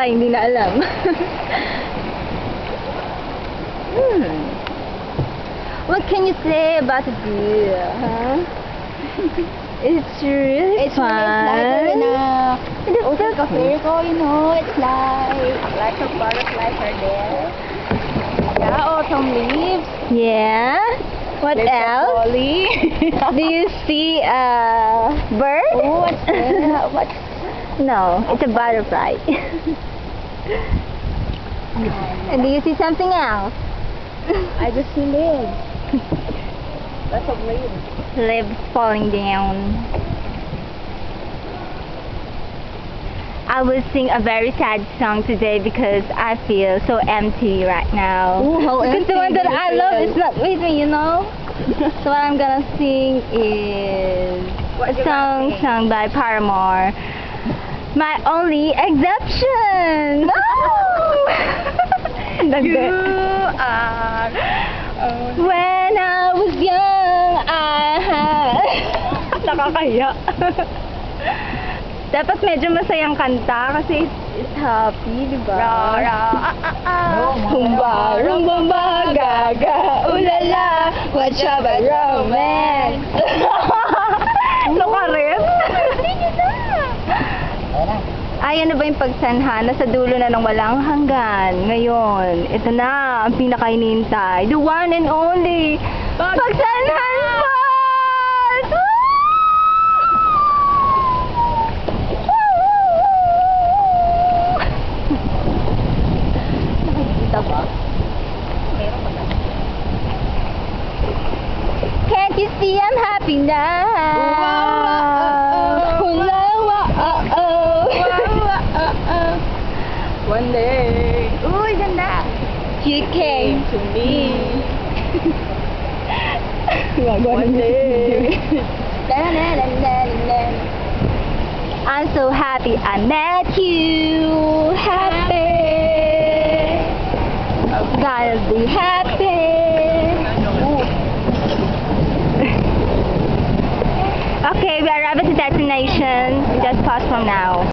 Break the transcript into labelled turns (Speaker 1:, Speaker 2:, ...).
Speaker 1: tayo hindi na alam. What can you say about the view, huh? It's really fun. It's so
Speaker 2: circle, you know, it's like a butterflies are there. Yeah, autumn leaves.
Speaker 1: Yeah. What
Speaker 2: There's a
Speaker 1: else?
Speaker 2: holly.
Speaker 1: Do you see a bird?
Speaker 2: Oh, what's that? What's
Speaker 1: No, it's a butterfly. And do you see something else?
Speaker 2: I just see leaves. Lots of leaves.
Speaker 1: Leaves falling down. I will sing a very sad song today because I feel so empty right now.
Speaker 2: Ooh, how
Speaker 1: because the
Speaker 2: empty
Speaker 1: one that
Speaker 2: do you
Speaker 1: I love
Speaker 2: feel?
Speaker 1: is not with me, you know? So what I'm gonna sing is
Speaker 2: What
Speaker 1: a
Speaker 2: you
Speaker 1: song
Speaker 2: gonna sing?
Speaker 1: sung by Paramore. My only exception! No!
Speaker 2: You are.
Speaker 1: When I was young, I had... Nakakaya. Dapat medyo masayang kanta kasi it's happy, di ba? Humba, rumba, gaga, ulala, what about romance? Loka rin? Ay, ano ba yung pagsanha? Nasa dulo na ng walang hanggan. Ngayon, ito na ang pinakainintay. The one and only Pagsanhan Falls! Nakikita ba? Can't you see I'm happy now? Hula, oh.
Speaker 2: One day. Uy, ganda.
Speaker 1: You came
Speaker 2: to me.
Speaker 1: One
Speaker 2: day.
Speaker 1: I'm so happy I met you. Happy. Gotta be happy. Okay, we arrived at the destination. Just pause from now.